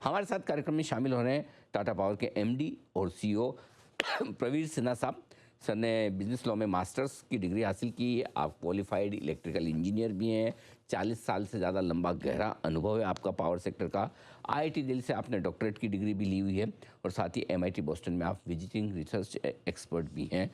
हमारे साथ कार्यक्रम में शामिल हो रहे हैं टाटा पावर के एमडी और सीईओ प्रवीर सिन्हा साहब। सर ने बिजनेस लॉ में मास्टर्स की डिग्री हासिल की। आप क्वालिफाइड इलेक्ट्रिकल इंजीनियर भी हैं। 40 साल से ज़्यादा लंबा गहरा अनुभव है आपका पावर सेक्टर का। आईआईटी दिल्ली से आपने डॉक्टरेट की डिग्री भी ली हुई है और साथ ही एमआईटी बोस्टन में आप विजिटिंग रिसर्च एक्सपर्ट भी हैं।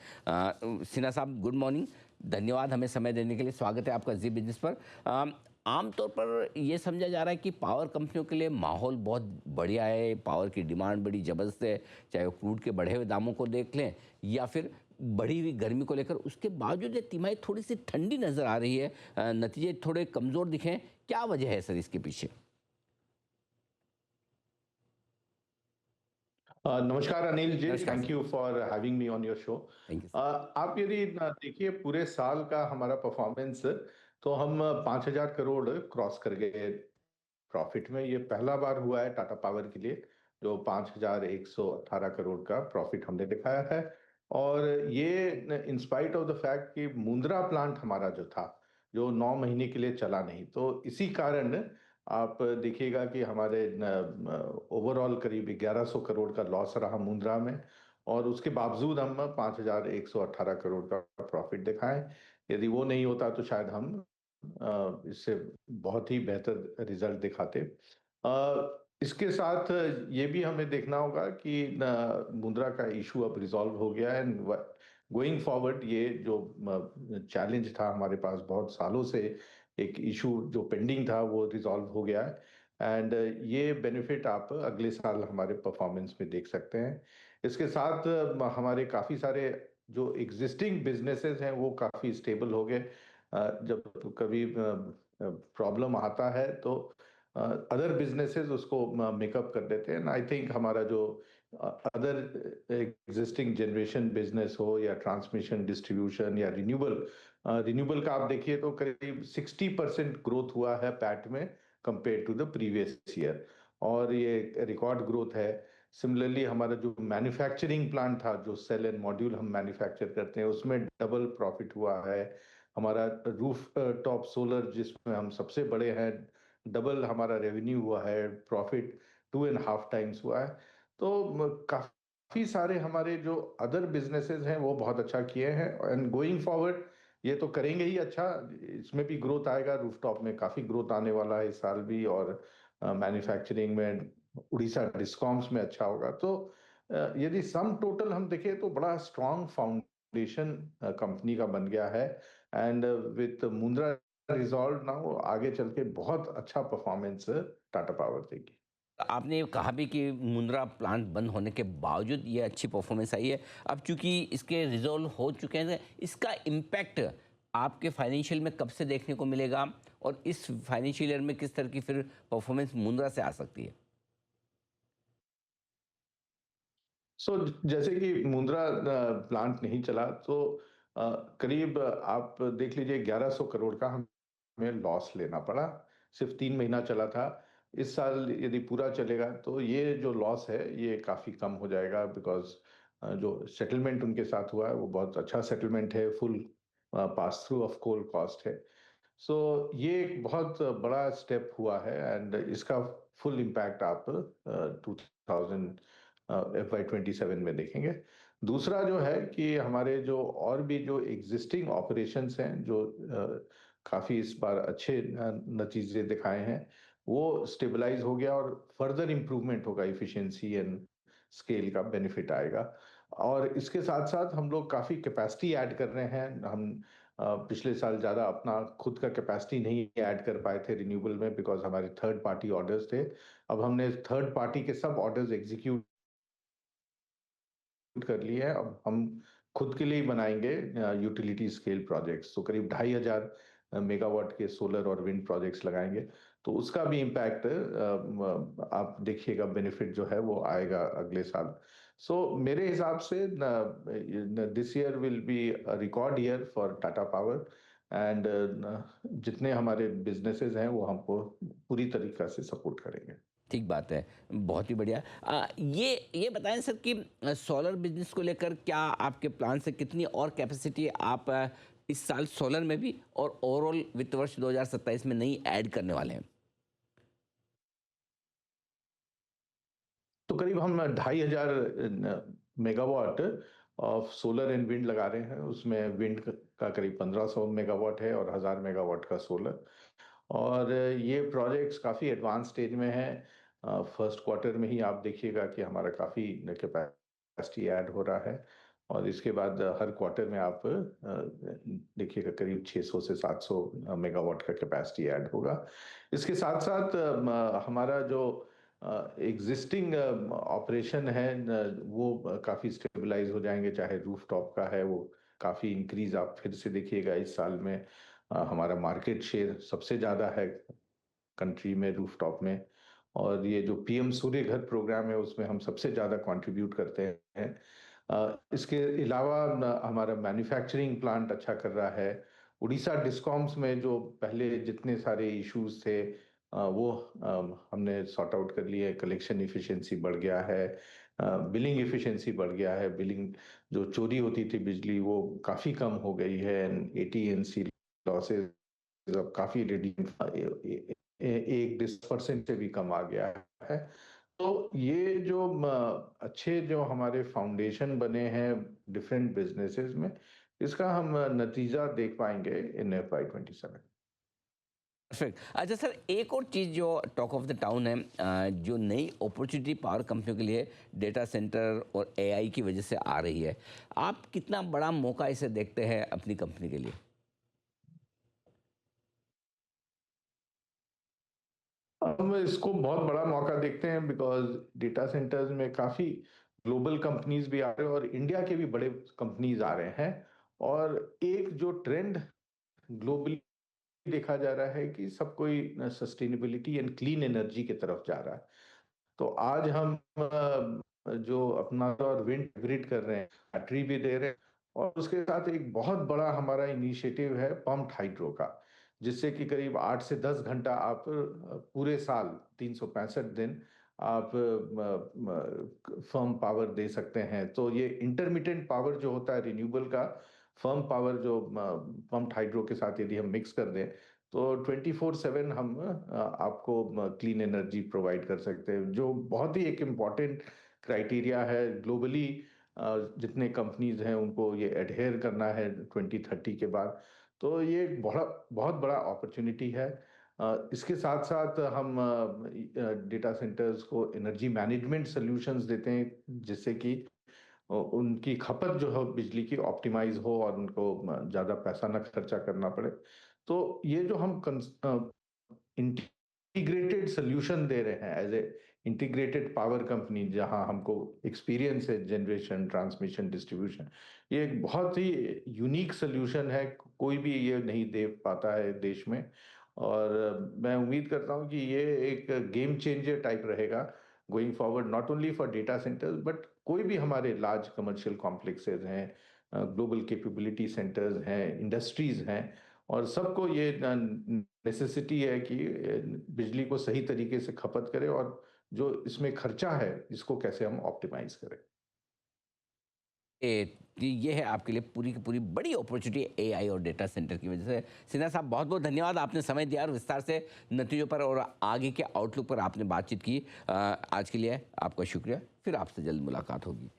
सिन्हा साहब, गुड मॉर्निंग। धन्यवाद हमें समय देने के लिए। स्वागत है आपका जी बिजनेस पर। आमतौर पर यह समझा जा रहा है कि पावर कंपनियों के लिए माहौल बहुत बढ़िया है, पावर की डिमांड बड़ी ज़बरदस्त है, चाहे वो क्रूड के बढ़े हुए दामों को देख लें या फिर बढ़ी हुई गर्मी को लेकर। उसके बावजूद ये तिमाही थोड़ी सी ठंडी नज़र आ रही है, नतीजे थोड़े कमज़ोर दिखें। क्या वजह है सर इसके पीछे? नमस्कार अनिल जी, नमस्कार thank sir. You for having me on your show. Thank you sir. आप यदि देखिए पूरे साल का हमारा परफॉर्मेंस, तो हम 5,000 करोड़ क्रॉस कर गए प्रॉफिट में। ये पहला बार हुआ है टाटा पावर के लिए जो 5,118 करोड़ का प्रॉफिट हमने दिखाया है। और ये in spite of the fact कि मुंद्रा प्लांट हमारा जो था, जो 9 महीने के लिए चला नहीं, तो इसी कारण आप देखिएगा कि हमारे ओवरऑल करीब 1100 करोड़ का लॉस रहा मुंद्रा में। और उसके बावजूद हम 5,118 करोड़ का प्रॉफिट दिखाएं। यदि वो नहीं होता तो शायद हम इससे बहुत ही बेहतर रिजल्ट दिखाते। इसके साथ ये भी हमें देखना होगा कि मुद्रा का इशू अब रिजॉल्व हो गया है। गोइंग फॉरवर्ड ये जो चैलेंज था हमारे पास बहुत सालों से, एक इशू जो पेंडिंग था, वो रिजॉल्व हो गया है। एंड ये बेनिफिट आप अगले साल हमारे परफॉर्मेंस में देख सकते हैं। इसके साथ हमारे काफ़ी सारे जो एग्जिस्टिंग बिजनेसेस हैं वो काफ़ी स्टेबल हो गए। जब कभी प्रॉब्लम आता है तो अदर बिजनेसेस उसको मेकअप कर देते हैं। आई थिंक हमारा जो अदर एग्जिस्टिंग जनरेशन बिजनेस हो या ट्रांसमिशन डिस्ट्रीब्यूशन या रिन्यूएबल का आप देखिए तो करीब 60% ग्रोथ हुआ है पैट में compare to the previous year, और ये रिकॉर्ड ग्रोथ है। सिमिलरली हमारा जो मैन्युफैक्चरिंग प्लांट था, जो सेल एंड मॉड्यूल हम मैन्युफैक्चर करते हैं, उसमें डबल प्रॉफिट हुआ है। हमारा रूफ टॉप सोलर जिसमें हम सबसे बड़े हैं, डबल हमारा रेवेन्यू हुआ है, प्रॉफिट 2.5 टाइम्स हुआ है। तो काफी सारे हमारे जो अदर बिजनेसेस हैं वो बहुत अच्छा किए हैं। एंड गोइंग फॉरवर्ड ये तो करेंगे ही अच्छा, इसमें भी ग्रोथ आएगा। रूफटॉप में काफी ग्रोथ आने वाला है इस साल भी, और मैन्युफैक्चरिंग में उड़ीसा डिस्कॉम्स में अच्छा होगा। तो यदि सम टोटल हम देखें तो बड़ा स्ट्रॉन्ग फाउंडेशन कंपनी का बन गया है। And with Mundra resolve now, आगे चल के बहुत अच्छा परफॉर्मेंस टाटा पावर देगी। आपने कहा भी कि मुंद्रा प्लांट बंद होने के बावजूद ये अच्छी परफॉर्मेंस आई है। अब चूंकि इसके रिजॉल्व हो चुके हैं, इसका इम्पैक्ट आपके फाइनेंशियल में कब से देखने को मिलेगा और इस फाइनेंशियल ईयर में किस तरह की फिर परफॉर्मेंस मुंद्रा से आ सकती है? सो जैसे कि मुंद्रा प्लांट नहीं चला तो करीब आप देख लीजिए 1100 करोड़ का हमें लॉस लेना पड़ा। सिर्फ 3 महीना चला था। इस साल यदि पूरा चलेगा तो ये जो लॉस है ये काफी कम हो जाएगा, बिकॉज जो सेटलमेंट उनके साथ हुआ है वो बहुत अच्छा सेटलमेंट है, full pass through of coal cost है। सो ये एक बहुत बड़ा स्टेप हुआ है। एंड इसका फुल इम्पैक्ट आप 2000 FY27 में देखेंगे। दूसरा जो है कि हमारे जो और भी जो एग्जिस्टिंग ऑपरेशंस हैं, जो काफी इस बार अच्छे नतीजे दिखाए हैं, वो स्टेबलाइज हो गया और फर्दर इम्प्रूवमेंट होगा, इफिशिएंसी एंड स्केल का बेनिफिट आएगा। और इसके साथ साथ हम लोग काफी कैपेसिटी ऐड कर रहे हैं। हम पिछले साल ज़्यादा अपना खुद का कैपेसिटी नहीं ऐड कर पाए थे रिन्यूएबल में, बिकॉज हमारे थर्ड पार्टी ऑर्डर्स थे। अब हमने थर्ड पार्टी के सब ऑर्डर्स एग्जीक्यूट कर लिए हैं। अब हम खुद के लिए ही बनाएंगे यूटिलिटी स्केल प्रोजेक्ट्स, तो करीब 2,500 मेगावाट के सोलर और विंड प्रोजेक्ट्स लगाएंगे। तो उसका भी इम्पैक्ट आप देखिएगा, बेनिफिट जो है वो आएगा अगले साल। सो मेरे हिसाब से this year will be record year for Tata power. And जितने हमारे बिजनेसेस हैं वो हमको पूरी तरीका से सपोर्ट करेंगे। ठीक बात है, बहुत ही बढ़िया। ये बताएं सर कि सोलर बिजनेस को लेकर क्या आपके प्लान से कितनी और कैपेसिटी आप इस साल सोलर में भी और ओवरऑल वित्त वर्ष 2027 में नई ऐड करने वाले हैं? तो करीब हम 2500 megawatt of solar and wind लगा रहे हैं। उसमें विंड का करीब 1500 मेगावाट है और 1000 मेगावाट का सोलर। और ये प्रोजेक्ट्स काफ़ी एडवांस स्टेज में है। फर्स्ट क्वार्टर में ही आप देखिएगा कि हमारा काफ़ी कैपेसिटी ऐड हो रहा है। और इसके बाद हर क्वार्टर में आप देखिएगा करीब 600 से 700 मेगावाट का कैपेसिटी ऐड होगा। इसके साथ साथ हमारा जो एग्जिस्टिंग ऑपरेशन है वो काफ़ी स्टेबलाइज हो जाएंगे। चाहे रूफटॉप का है वो काफ़ी इंक्रीज आप फिर से देखिएगा इस साल में। हमारा मार्केट शेयर सबसे ज़्यादा है कंट्री में रूफटॉप में। और ये जो पीएम सूर्य घर प्रोग्राम है उसमें हम सबसे ज़्यादा कंट्रीब्यूट करते हैं। इसके अलावा हमारा मैन्युफैक्चरिंग प्लांट अच्छा कर रहा है। उड़ीसा डिस्कॉम्स में जो पहले जितने सारे इश्यूज थे वो हमने सॉर्ट आउट कर लिए। कलेक्शन इफिशिएंसी बढ़ गया है, बिलिंग इफिशिएंसी बढ़ गया है। बिलिंग जो चोरी होती थी बिजली वो काफ़ी कम हो गई है। एटीएनसी लॉसेज अब काफ़ी रिड्यूस 1% से भी कम आ गया है। तो ये जो अच्छे जो हमारे फाउंडेशन बने हैं डिफरेंट बिजनेसेस में, इसका हम नतीजा देख पाएंगे इन FY 27। परफेक्ट। अच्छा सर, एक और चीज़ जो टॉक ऑफ द टाउन है, जो नई अपॉर्चुनिटी पावर कंपनियों के लिए डेटा सेंटर और एआई की वजह से आ रही है, आप कितना बड़ा मौका इसे देखते हैं अपनी कंपनी के लिए? हम इसको बहुत बड़ा मौका देखते हैं बिकॉज डेटा सेंटर्स में काफ़ी ग्लोबल कंपनीज भी आ रहे हैं और इंडिया के भी बड़े कंपनीज आ रहे हैं। और एक जो ट्रेंड ग्लोबली देखा जा रहा है कि सब कोई सस्टेनेबिलिटी एंड क्लीन एनर्जी की तरफ जा रहा है। तो आज हम जो अपना और विंड हाइब्रिड कर रहे हैं, बैटरी भी दे रहे हैं। और उसके साथ एक बहुत बड़ा हमारा इनिशिएटिव है पम्प्ड हाइड्रो का, जिससे कि करीब 8 से 10 घंटा आप पूरे साल 365 दिन आप फर्म पावर दे सकते हैं। तो ये इंटरमिटेंट पावर जो होता है रिन्यूएबल का, फर्म पावर जो पम्प्ड हाइड्रो के साथ यदि हम मिक्स कर दें तो 24/7 हम आपको क्लीन एनर्जी प्रोवाइड कर सकते हैं, जो बहुत ही एक इम्पॉर्टेंट क्राइटेरिया है ग्लोबली। जितने कंपनीज हैं उनको ये एडहेयर करना है 2030 के बाद। तो ये एक बहुत बड़ा अपॉर्चुनिटी है। इसके साथ साथ हम डेटा सेंटर्स को एनर्जी मैनेजमेंट सॉल्यूशंस देते हैं, जिससे कि उनकी खपत जो है बिजली की ऑप्टिमाइज हो और उनको ज़्यादा पैसा ना खर्चा करना पड़े। तो ये जो हम इंटीग्रेटेड सोल्यूशन दे रहे हैं as a integrated power company, जहां हमको एक्सपीरियंस है जनरेशन, ट्रांसमिशन, डिस्ट्रीब्यूशन, ये एक बहुत ही यूनिक सोल्यूशन है। कोई भी ये नहीं दे पाता है देश में। और मैं उम्मीद करता हूं कि ये एक गेम चेंजर टाइप रहेगा going forward, not only for data centres but कोई भी हमारे लार्ज कमर्शियल कॉम्प्लेक्सेस हैं, ग्लोबल कैपेबिलिटी सेंटर्स हैं, इंडस्ट्रीज हैं। और सबको ये नेसेसिटी है कि बिजली को सही तरीके से खपत करें और जो इसमें खर्चा है इसको कैसे हम ऑप्टिमाइज करें। ये है आपके लिए पूरी की पूरी बड़ी अपॉर्चुनिटी एआई और डेटा सेंटर की वजह से। सिन्हा साहब, बहुत बहुत धन्यवाद, आपने समय दिया और विस्तार से नतीजों पर और आगे के आउटलुक पर आपने बातचीत की। आज के लिए आपका शुक्रिया। फिर आपसे जल्द मुलाकात होगी।